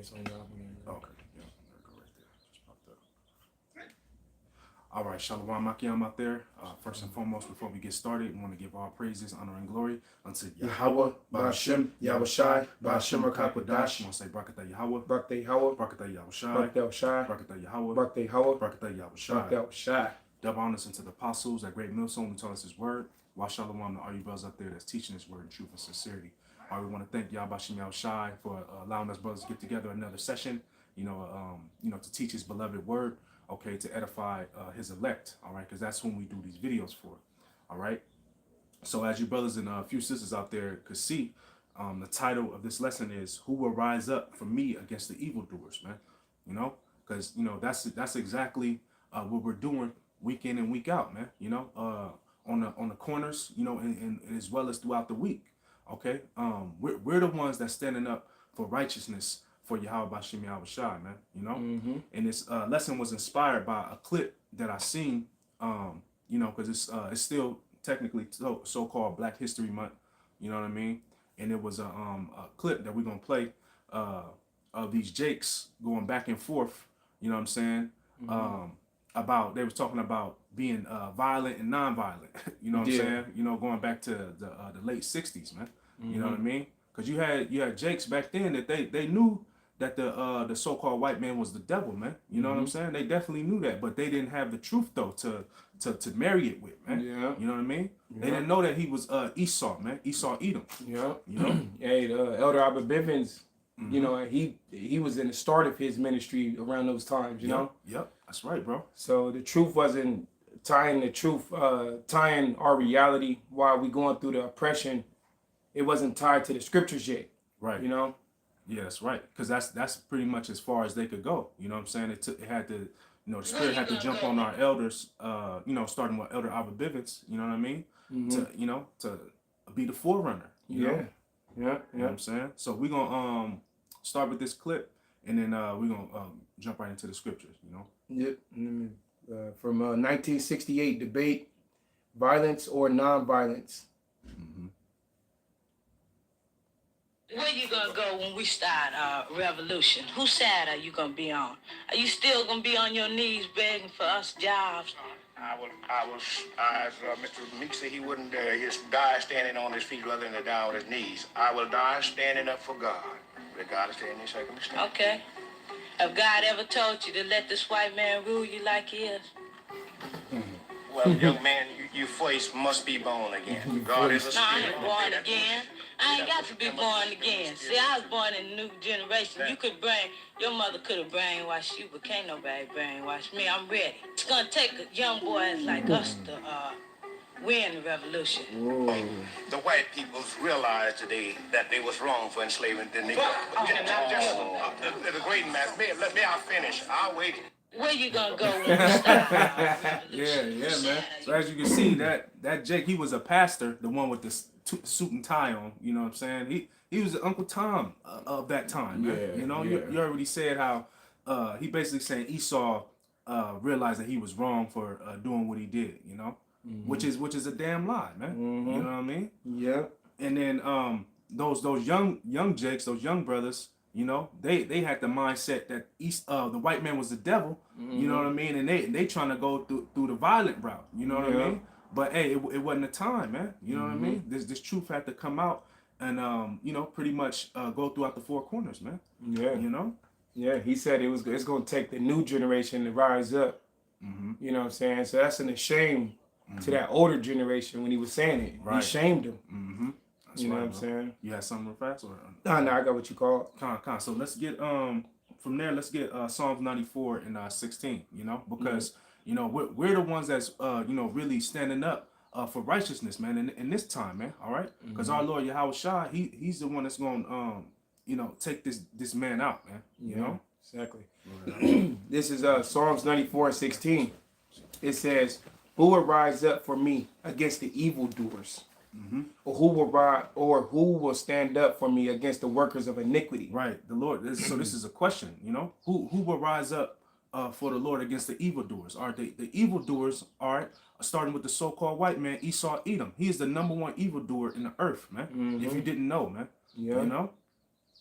audience on y'all. Okay, yeah, there go right there. Just popped up. All right, Shalom Makiam out there. First and foremost, before we get started, we want to give all praises, honor, and glory unto Yahweh, Ba'ashem, Yahushai, Ba'ashem Rakakwadash. I want to say Brakatah Yahweh, Brakatah Yahweh, Brakatah Yahushai, Brakatah Yahushai, Brakatah Yahweh, Brakatah Yahweh, Brakatah Yahushai. Brakatah Yahushai. Double honors unto the apostles, that great millstone who taught us his word. While Shalom to all you brothers out there that's teaching his word in truth and sincerity. All right, we want to thank Yahweh Ba'ashem Yahushai for allowing us brothers to get together another session, to teach his beloved word, okay, to edify his elect, all right, because that's whom we do these videos for, all right. So as you brothers and a few sisters out there could see, the title of this lesson is "Who Will Rise Up for Me Against the Evildoers," man. Because that's exactly what we're doing week in and week out, man. On the corners, and as well as throughout the week. Okay, we're the ones that's standing up for righteousness for Yahweh Ba'ashem Yahushai, man. And this lesson was inspired by a clip that I seen, because it's still technically so-called Black History Month, you know what I mean? And it was a clip that we're gonna play of these Jakes going back and forth, you know what I'm saying? They was talking about being violent and non-violent, you know what I'm saying? Going back to the late 60s, man. You know what I mean? Because you had Jakes back then that they knew that the so-called white man was the devil, man. You know what I'm saying? They definitely knew that, but they didn't have the truth though to marry it with, man. Yeah. You know what I mean? They didn't know that he was Esau, man. Esau Edom. Yeah. Hey, the Elder Abba Bivens, he was in the start of his ministry around those times, you know? Yep, that's right, bro. So the truth wasn't tying our reality while we going through the oppression. It wasn't tied to the scriptures yet. Right. Yeah, that's right. Because that's pretty much as far as they could go. You know what I'm saying? It had to, the spirit had to jump on our elders, starting with Elder Abba Bivens, you know what I mean? To be the forerunner. You know what I'm saying? So we're gonna start with this clip, and then we're gonna jump right into the scriptures, Yep. From 1968 debate, violence or non-violence. Where you gonna go when we start our revolution? Whose side are you gonna be on? Are you still gonna be on your knees begging for us jobs? As Mr. Meek said, he wouldn't just die standing on his feet rather than die on his knees. I will die standing up for God, regardless of any circumstance. Okay. Have God ever told you to let this white man rule you like he is? Well, young man, your voice must be born again. God is a spirit. No, I ain't born again. I ain't got to be born again. See, I was born in a new generation. Your mother could have brainwashed you, but can't nobody brainwash me. I'm ready. It's gonna take young boys like us to win the revolution. Whoa. The white peoples realized today that they was wrong for enslaving the Negro. The great man, let me finish. I'll wait. Where you gonna go when we start? Yeah, man. So as you can see, that Jake, he was a pastor, the one with the suit and tie on. You know what I'm saying? He was Uncle Tom of that time, man. You already said how he basically saying Esau realized that he was wrong for doing what he did. Which is a damn lie, man. You know what I mean? Yeah. And then those young Jakes, those young brothers, they had the mindset that the white man was the devil, you know what I mean, and they trying to go through the violent route, you know what I mean. But hey, it wasn't the time, man. You know what I mean. This truth had to come out and pretty much go throughout the four corners, man. Yeah. Yeah, he said it's going to take the new generation to rise up. You know what I'm saying? So that's an shame to that older generation when he was saying it. Right. He shamed them. That's you know right, what I'm saying? You had something real fast? Or No, I got what you call it. So let's get from there. Let's get Psalms 94 and 16. Because we're the ones that's really standing up for righteousness, man. In this time, man. All right. Because our Lord Yahweh Shai, he's the one that's going take this man out, man. You know exactly. This is Psalms 94 and 16. It says, "Who will rise up for me against the evildoers? Or who will stand up for me against the workers of iniquity?" Right, the Lord. So this is a question, who will rise up for the Lord against the evildoers? Are the evildoers? All right, starting with the so-called white man Esau Edom. He is the number one evildoer in the earth, man. If you didn't know, man,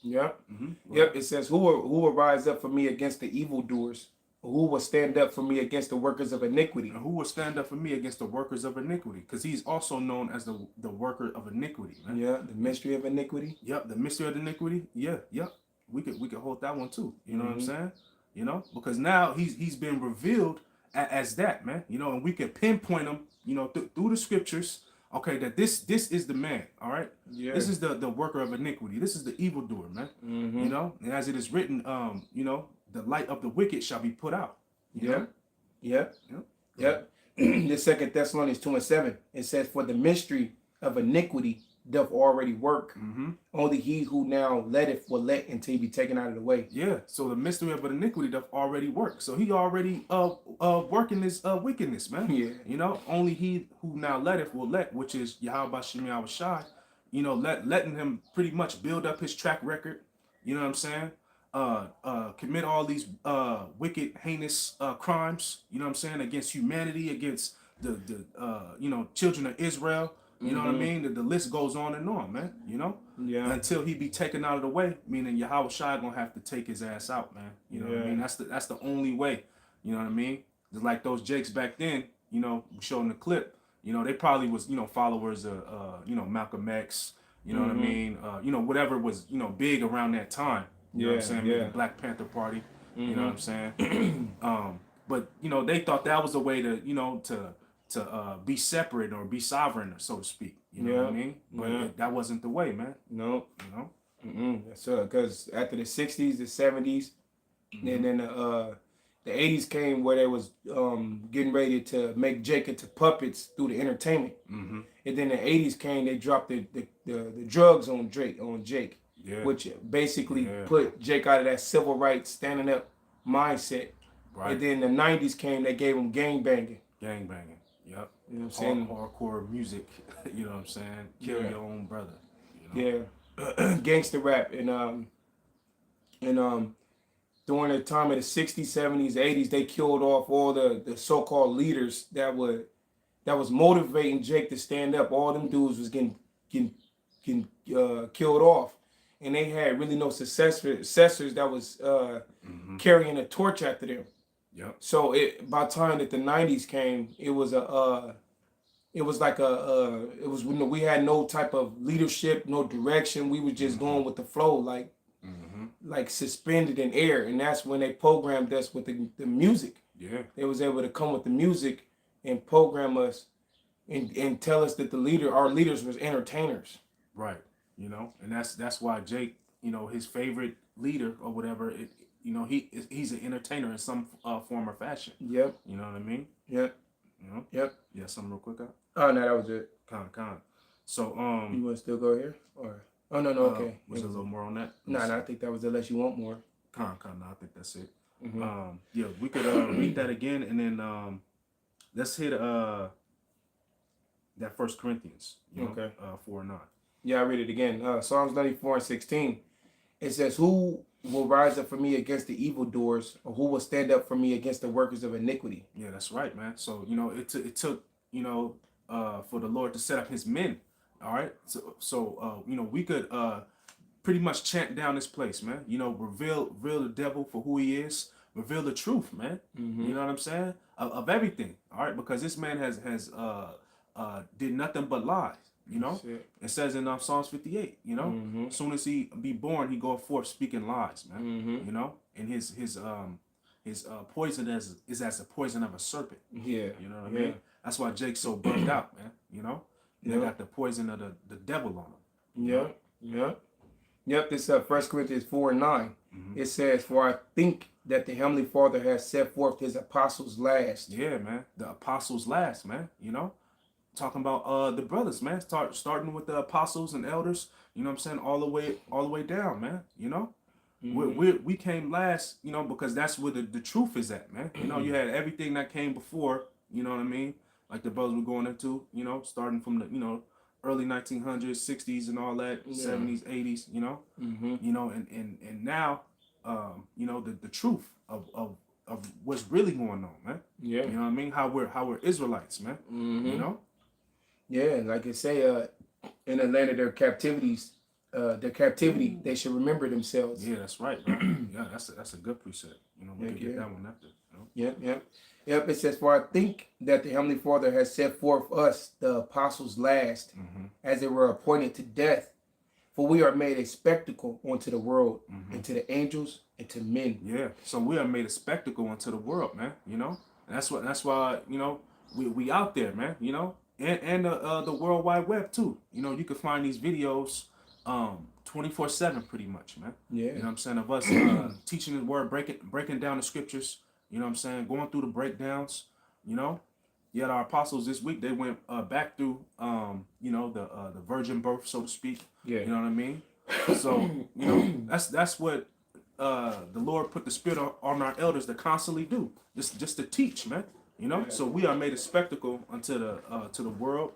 Yep. Mm-hmm. Yep. It says, who will rise up for me against the evildoers? Who will stand up for me against the workers of iniquity? And who will stand up for me against the workers of iniquity? Because he's also known as the worker of iniquity, man. Yeah, the mystery of iniquity. Yep, the mystery of iniquity. Yeah, yep. We could hold that one too. You know what I'm saying? You know, because now he's been revealed as that, man. You know, and we can pinpoint him, you know, through the scriptures. Okay, that this is the man. All right. Yeah. This is the worker of iniquity. This is the evildoer, man. You know, and as it is written, you know, the light of the wicked shall be put out. Yep. Yep. Yep. Yep. The 2 Thessalonians 2:7, it says, for the mystery of iniquity doth already work. Only he who now letteth will let until he be taken out of the way. Yeah. So the mystery of iniquity doth already work. So he already working this wickedness, man. Yeah. You know, only he who now letteth will let, which is Yahweh Shem Yahweh Shai, you know, letting him pretty much build up his track record. You know what I'm saying? Commit all these wicked, heinous crimes, you know what I'm saying, against humanity, against the you know, children of Israel, you know what I mean? The list goes on and on, man, you know? Yeah. Until he be taken out of the way, meaning Yahweh Shai gonna have to take his ass out, man. You know what I mean? That's the only way, you know what I mean? Just like those Jakes back then, you know, showing the clip, you know, they probably was, you know, followers of, you know, Malcolm X, you know what I mean? You know, whatever was, you know, big around that time. You know what I'm saying? Maybe the Black Panther Party. You know what I'm saying? But you know, they thought that was a way to, you know, to be separate or be sovereign, so to speak. You know what I mean? But that wasn't the way, man. No. You know? Yes, sir. Because after the 60s, the 70s, and then the 80s came where they was getting ready to make Jake into puppets through the entertainment. And then the 80s came, they dropped the drugs on Jake. Yeah. Which basically put Jake out of that civil rights, standing up mindset. Right. And then the 90s came, they gave him gang banging. Gang banging. Yep. You know what I'm saying? Hardcore music. You know what I'm saying? Kill your own brother. You know? Yeah. Gangster rap. And during the time of the 60s, 70s, 80s, they killed off all the so-called leaders that was motivating Jake to stand up. All them dudes was getting killed off. And they had really no successors that was carrying a torch after them. Yep. So by the time that the 90s came, it was when we had no type of leadership, no direction. We was just going with the flow, like suspended in air. And that's when they programmed us with the music. Yeah. They was able to come with the music and program us and tell us that our leaders was entertainers. Right. You know, and that's why Jake, you know, his favorite leader or whatever, you know, he's an entertainer in some form or fashion. Yep. You know what I mean? Yep. You know? Yep. Yeah, something real quick. Oh no, that was it. Con. So You want to still go here or? Oh no, okay. Was there a little more on that? No, I think that was it. Unless you want more. Con. No, I think that's it. Yeah, we could read that again, and then let's hit that 1 Corinthians. You know, Okay. 4:9. Yeah, I read it again. Psalms 94:16. It says, "Who will rise up for me against the evildoers, or who will stand up for me against the workers of iniquity?" Yeah, that's right, man. So you know, it took you know for the Lord to set up His men. All right, so you know, we could pretty much chant down this place, man. You know, reveal the devil for who he is. Reveal the truth, man. You know what I'm saying? Of everything. All right, because this man has did nothing but lies. You know, it says in Psalms 58. You know, as soon as he be born, he go forth speaking lies, man. You know, and his poison is as the poison of a serpent. Yeah, you know what I mean. That's why Jake's so burned out, man. You know, they got the poison of the devil on him. Yep. This 1 Corinthians 4:9. It says, "For I think that the Heavenly Father has set forth His apostles last." Yeah, man. The apostles last, man. You know. Talking about the brothers, man. Starting with the apostles and elders, you know what I'm saying, all the way down, man. You know, we came last, you know, because that's where the truth is at, man. You know, you had everything that came before, you know what I mean, like the brothers were going into, you know, starting from the, you know, early 1900s, 60s, and all that, 70s, 80s, you know, you know, and now, you know, the truth of what's really going on, man. Yeah, you know what I mean, how we're Israelites, man. You know. Yeah, like I say, in the land of their captivities, their captivity, they should remember themselves. Yeah, that's right, bro. Yeah, that's a good precept. You know, we can get that one after. You know? Yep. It says, "For I think that the Heavenly Father has set forth us, the apostles, last, as they were appointed to death. For we are made a spectacle unto the world, and to the angels, and to men." Yeah. So we are made a spectacle unto the world, man. You know, and that's why you know we out there, man. You know, and the World Wide Web too. You know, you can find these videos 24/7 pretty much, man. Yeah. You know what I'm saying, of us teaching the word, breaking down the scriptures. You know what I'm saying, going through the breakdowns. You know, yet our apostles this week they went back through you know the virgin birth, so to speak. Yeah. You know what I mean? So, you know, that's what the Lord put the spirit on our elders to constantly do. Just to teach, man. You know? So we are made a spectacle unto the to the world.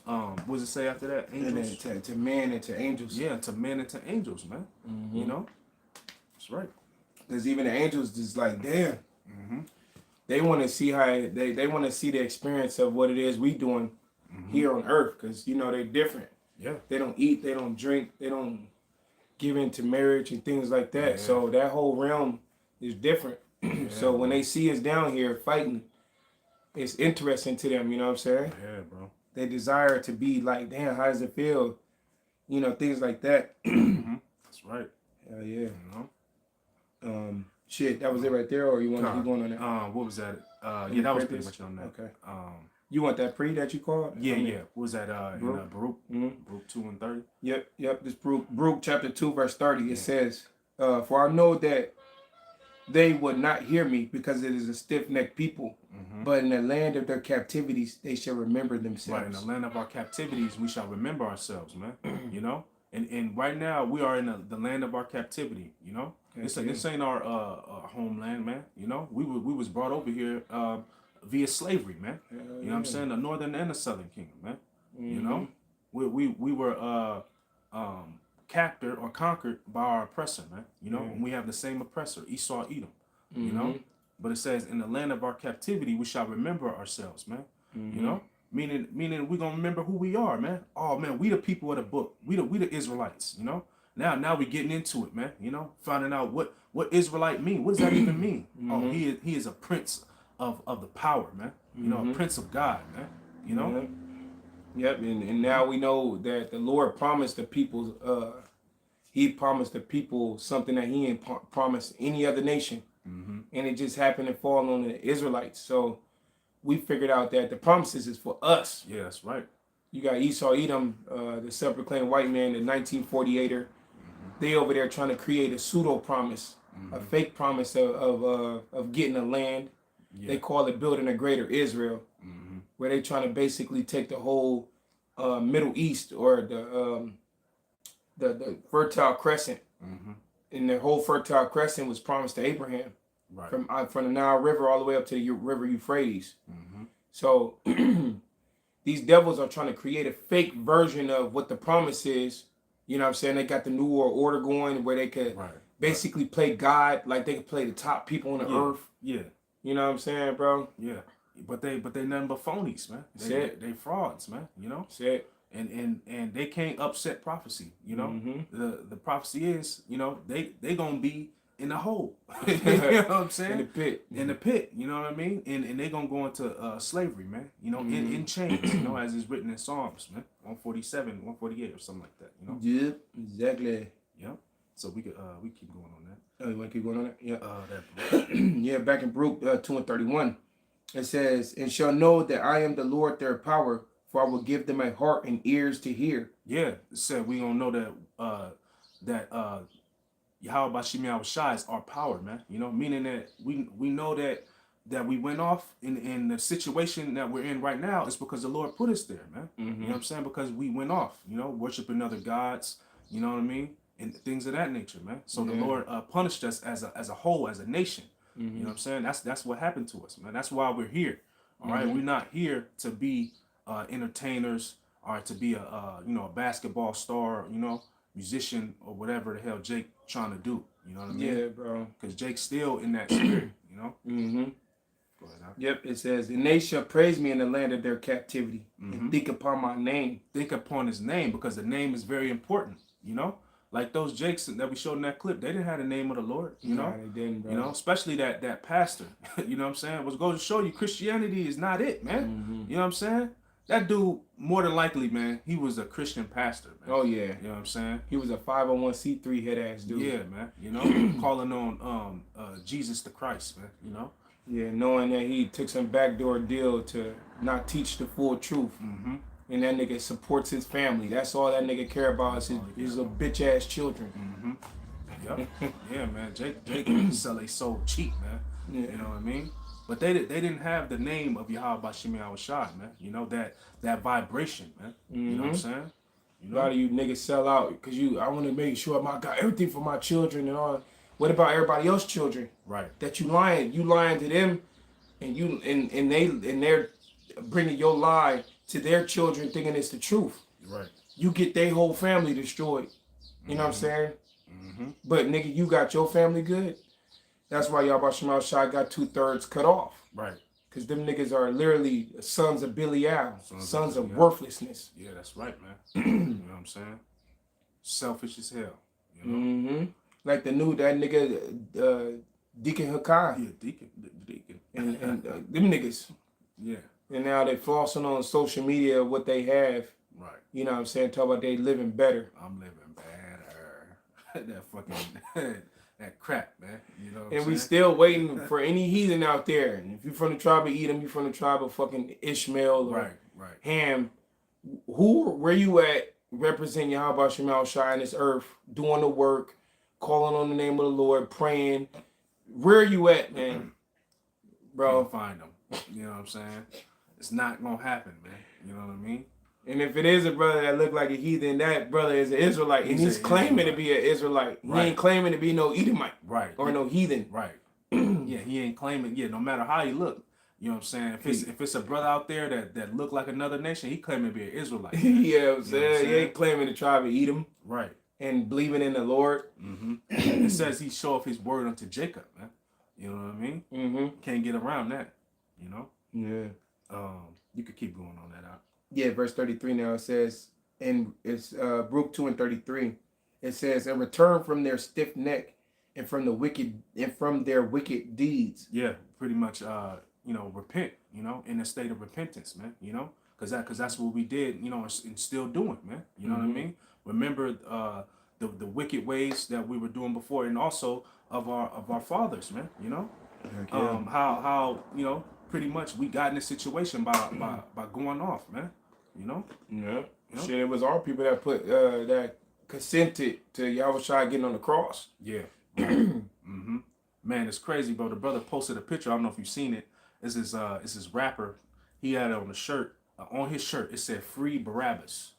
What does it say after that? Angels. And then to men and to angels. Yeah, to men and to angels, man. You know? That's right. Because even the angels just like, damn. They want to see how they want to see the experience of what it is we doing here on earth. Because, you know, they're different. Yeah. They don't eat, they don't drink, they don't give into marriage and things like that. Yeah. So that whole realm is different. So when they see us down here fighting, it's interesting to them, you know what I'm saying? Yeah, bro. They desire to be like, damn, how does it feel? You know, things like that. That's right. Hell yeah. You know? Shit, that was it right there, or you want to keep going on that? What was that? Yeah, that was pretty much on that. Okay. You want that pre that you called? Yeah. What was that? Baruch? Baruch 2:30. Yep. This Baruch chapter 2 verse 30. It says, "For I know that they would not hear me, because it is a stiff-necked people. But in the land of their captivities, they shall remember themselves." Right, in the land of our captivities, we shall remember ourselves, man. You know, and right now we are in the land of our captivity. You know, this ain't our homeland, man. You know, we was brought over here via slavery, man. You know what I'm saying? The northern and the southern kingdom, man. You know, we were captured or conquered by our oppressor, man. You know, and we have the same oppressor, Esau, Edom. You know, but it says, in the land of our captivity, we shall remember ourselves, man. You know, meaning we're gonna remember who we are, man. Oh man, we the people of the book. We the Israelites. You know, now we getting into it, man. You know, finding out what Israelite mean. What does that even mean? Oh, he is a prince of the power, man. You know, a prince of God, man. You know. Yep, and now we know that the Lord promised the people, he promised the people something that he ain't promised any other nation. And it just happened to fall on the Israelites. So we figured out that the promises is for us. Yeah, that's right. You got Esau, Edom, the self-proclaimed white man, the 1948er. They over there trying to create a pseudo promise, a fake promise of getting a land. Yeah. They call it building a greater Israel, where they trying to basically take the whole Middle East, or the Fertile Crescent. And the whole Fertile Crescent was promised to Abraham, Right. from the Nile River all the way up to the river Euphrates. So these devils are trying to create a fake version of what the promise is. You know what I'm saying? They got the New World Order going, where they could basically play God, like they could play the top people on the earth. Yeah. You know what I'm saying, bro? Yeah. But they nothing but phonies, man. They frauds, man. You know. And they can't upset prophecy. You know. The prophecy is, you know, they gonna be in the hole. You know what I'm saying? In the pit. In the pit. You know what I mean? And they gonna go into slavery, man. You know, in chains. You know, as is written in Psalms, man. 147, 148, or something like that. You know. Yep, exactly. Yep. So we could we keep going on that. Oh, you want to keep going on that? Yeah. That Yeah, back in Baruch 2:31, it says, "And shall know that I am the Lord their power, for I will give them a heart and ears to hear." Yeah, it said we gonna know that Yahweh Bashim Yahweh Shai is our power, man. You know, meaning that we know that we went off in the situation that we're in right now is because the Lord put us there, man. You know what I'm saying? Because we went off, you know, worshiping other gods, you know what I mean? And things of that nature, man. So the Lord punished us as a whole, as a nation. You know what I'm saying? That's what happened to us, man. That's why we're here. All right, we're not here to be entertainers, or to be a basketball star, you know, musician, or whatever the hell Jake trying to do. You know what I mean? Yeah, bro. Because Jake's still in that spirit, you know. Go ahead, Al. Yep, it says, "And they shall praise me in the land of their captivity, and think upon my name." Think upon his name, because the name is very important. You know, like those Jakes that we showed in that clip, they didn't have the name of the Lord. You know, Nah, they didn't, bro. you know, especially that pastor. You know what I'm saying? What's going to show you Christianity is not it, man. You know what I'm saying? That dude, more than likely, man, he was a Christian pastor, man. Oh yeah. You know what I'm saying? He was a 501c3 head ass dude. Yeah, man. You know, calling on Jesus the Christ, man. You know. Yeah, knowing that he took some backdoor deal to not teach the full truth. Mm-hmm. And that nigga supports his family. That's all that nigga care about is his little bitch ass children. Mm-hmm. Yep. Yeah, man. Jake sell a soul cheap, man. Yeah. You know what I mean? But they didn't have the name of Yahweh Bashim Shai, man. You know, that vibration, man. You know what I'm saying? You know? A lot of you niggas sell out because I want to make sure I got everything for my children and all. What about everybody else's children? Right. That you lying to them, and they're bringing your lie to their children, thinking it's the truth. Right. You get their whole family destroyed. You know what I'm saying? But nigga, you got your family good. That's why Yahweh Shemal Shai got 2/3 cut off. Right. Because them niggas are literally sons of Belial, sons of worthlessness. Yeah, that's right, man. You know what I'm saying? Selfish as hell. You know? Like that nigga, Deacon Hakai. Yeah, Deacon. And them niggas. Yeah. And now they flossing on social media what they have. Right. You know what I'm saying? Talk about they living better. I'm living better. That fucking that crap, man. You know what And I'm we saying? still waiting for any heathen out there. And if you're from the tribe of Edom, you're from the tribe of fucking Ishmael or Right. Ham. Where you at representing Yahweh Shemal Shai on this earth, doing the work, calling on the name of the Lord, praying. Where are you at, man? Bro. Can't find them. You know what I'm saying? It's not gonna happen, man. You know what I mean? And if it is a brother that look like a heathen, that brother is an Israelite. And he's claiming to be an Israelite. He ain't claiming to be no Edomite. Right. Or no heathen. Right. Yeah, he ain't claiming, no matter how he look. You know what I'm saying? If it's a brother out there that look like another nation, he claiming to be an Israelite. Yeah, I'm saying? He ain't claiming the tribe of Edom. Right. And believing in the Lord. It says he show off his word unto Jacob, man. You know what I mean? Can't get around that. You know? Yeah. You could keep going on that out. Yeah, verse 33 now it says, and it's Baruch 2 and 33. It says, and return from their stiff neck and from their wicked deeds. Yeah, pretty much repent, in a state of repentance, man, because that's what we did, and still doing, man. You know what I mean? Remember the wicked ways that we were doing before, and also of our fathers, man, how pretty much we got in this situation by going off, man. Yeah. Shit, it was our people that put that consented to Yahweh Shai getting on the cross. Yeah. Man, it's crazy, bro. The brother posted a picture. I don't know if you've seen it. It's his rapper. He had it on the shirt. On his shirt, it said "Free Barabbas."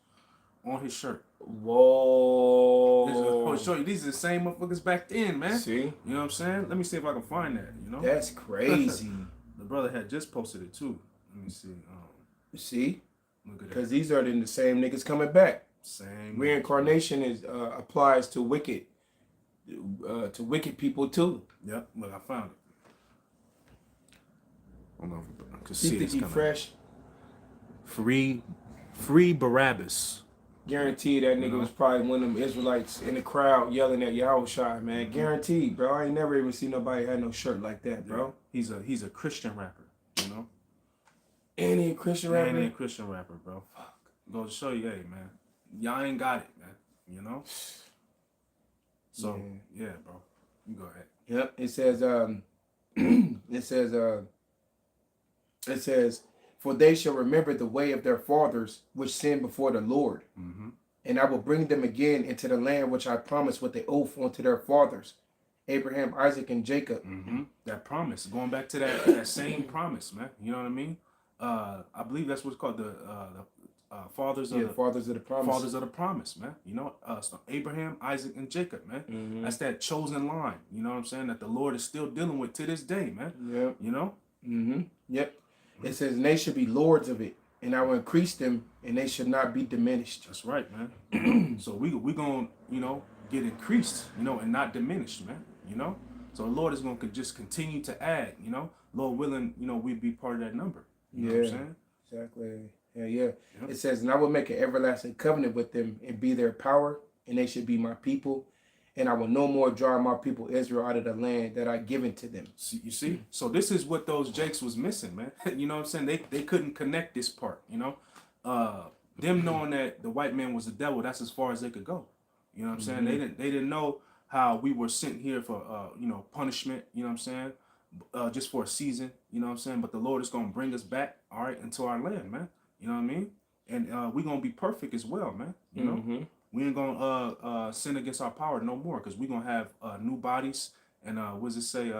On his shirt. Whoa. I'll show you. These are the same motherfuckers back then, man. See? You know what I'm saying? Let me see if I can find that. That's crazy. The brother had just posted it too. Let me see. See? Look at that. Because these are the same niggas coming back. Same. Reincarnation applies to wicked people too. Yep. Look, I found it. I don't know if I can See see the it's deep coming. fresh. Free Barabbas. Guaranteed that nigga was probably one of them Israelites in the crowd yelling at Yahweh Shai, man. Guaranteed, bro. I ain't never even seen nobody had no shirt like that, bro. He's a Christian rapper, And he a Christian rapper? And he a Christian rapper, bro. Fuck. Go to show you, hey, man. Y'all ain't got it, man. So, yeah, bro. You go ahead. Yep. It says, for they shall remember the way of their fathers, which sinned before the Lord. And I will bring them again into the land which I promised with the oath unto their fathers, Abraham, Isaac, and Jacob. That promise, going back to that same promise, man. You know what I mean? I believe that's what's called the fathers of the promise. Fathers of the promise, man. So Abraham, Isaac, and Jacob, man. That's that chosen line. You know what I'm saying? That the Lord is still dealing with to this day, man. Yep. Yep. It says, and they should be lords of it, and I will increase them, and they should not be diminished. That's right, man. So we gonna get increased, and not diminished, man. So the Lord is gonna just continue to add, Lord willing, we be part of that number. You know what I'm saying? Exactly. Yeah. It says, and I will make an everlasting covenant with them and be their power, and they should be my people. And I will no more drive my people Israel out of the land that I given to them. See, you see? So this is what those Jakes was missing, man. You know what I'm saying? They couldn't connect this part, you know? Them knowing that the white man was the devil, that's as far as they could go. You know what I'm saying? They didn't know how we were sent here for you know, punishment, you know what I'm saying? Just for a season, you know what I'm saying? But the Lord is gonna bring us back, all right, into our land, man. You know what I mean? And we're gonna be perfect as well, man. You know? We ain't gonna sin against our power no more, because we're gonna have new bodies, and what does it say?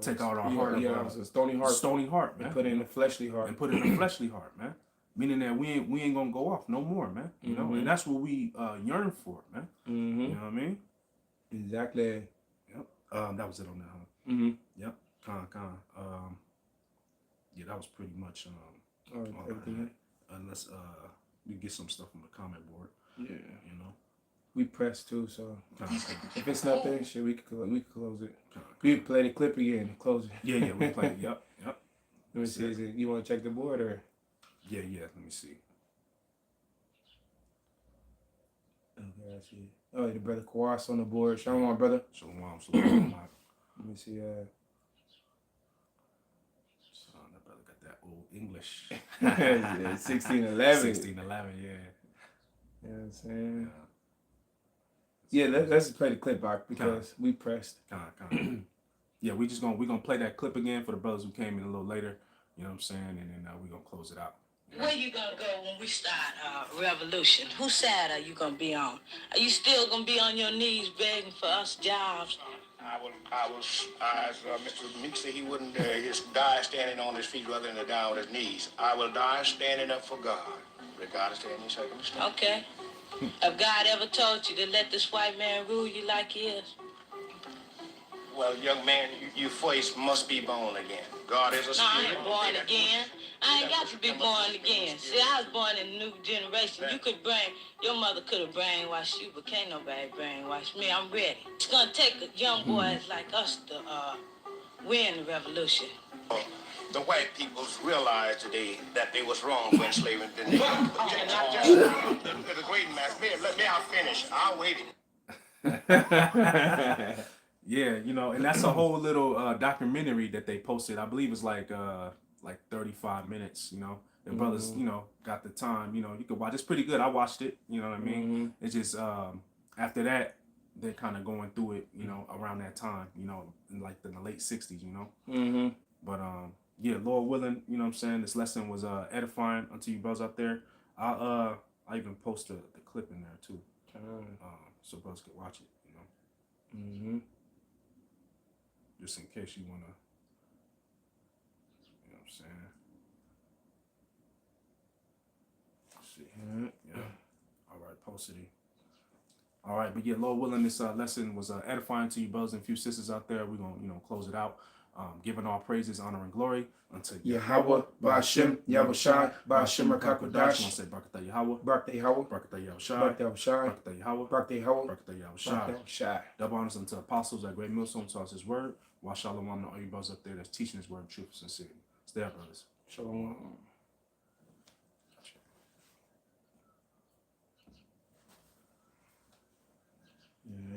Take out our heart of a stony heart. stony heart, man. And put it in a fleshly heart. And put it in a fleshly heart, man. Meaning that we ain't gonna go off no more, man. You know, and that's what we yearn for, man. You know what I mean? Exactly. Yep. That was it on that, huh? Yep. Yeah, that was pretty much all everything. unless we get some stuff from the comment board. Yeah. You know. We press too, so Kinda. if it's not there, shit, we could close it. We could play the clip again and close it. Yeah, we play it. Yep. Let me see. Is it, you want to check the board or? Yeah. Let me see. Okay, I see. Oh, the brother Kwas on the board. Shalom, brother. Shalom. Let me see. That brother got that old English. 1611. 1611, yeah. You know what I'm saying? Yeah, let's play the clip back because we pressed. Yeah, we're gonna play that clip again for the brothers who came in a little later. You know what I'm saying? And then we're gonna close it out. Where you gonna go when we start revolution? Whose side are you gonna be on? Are you still gonna be on your knees begging for us jobs? I was, as Mr. Meek said, he wouldn't die standing on his feet rather than die on his knees. I will die standing up for God, regardless of any circumstance. Okay. Have God ever told you to let this white man rule you like he is? Well, young man, you first must be born again. God is a No, I spirit. ain't born again. I ain't got to be born again. See, I was born in a new generation. Your mother could have brainwashed you, but can't nobody brainwash me. I'm ready. It's gonna take young boys like us to win the revolution. The white peoples realized today that they was wrong for enslaving the nigger. The great man, let me finish. I'll wait. Yeah, you know, and that's a whole little documentary that they posted. I believe it's like 35 minutes, you know. The brothers, you know, got the time, you know, you could watch. It's pretty good. I watched it, you know what I mean? It's just after that, they're kind of going through it, you know, around that time, you know, in like the late 60s, you know. But yeah, Lord willing, you know what I'm saying, this lesson was edifying unto you brothers out there. I even post the clip in there too, so brothers could watch it, you know. Just in case you wanna, you know what I'm saying. Let's see. Yeah. All right, posted it. All right, but yeah, Lord willing, this lesson was edifying to you brothers and few sisters out there. We're gonna, you know, close it out. Giving all praises, honor, and glory unto Yahweh, Ba'ashem, Yahushai, Ba'ashem Rakakodash. Say Barakatah Yahweh, Barakatah Yahweh, Barakatah Yahushai, Barakatah Yahushai, Barakatah Yahweh, Barakatah Yahweh, Barakatah Yahushai. Barakatah Yahushai. Double honors unto apostles at Great Millstone taught us his word. While Shalom to all you brothers up there that's teaching his word in truth and sincerity. Stay up, brothers. Shalom. Yeah.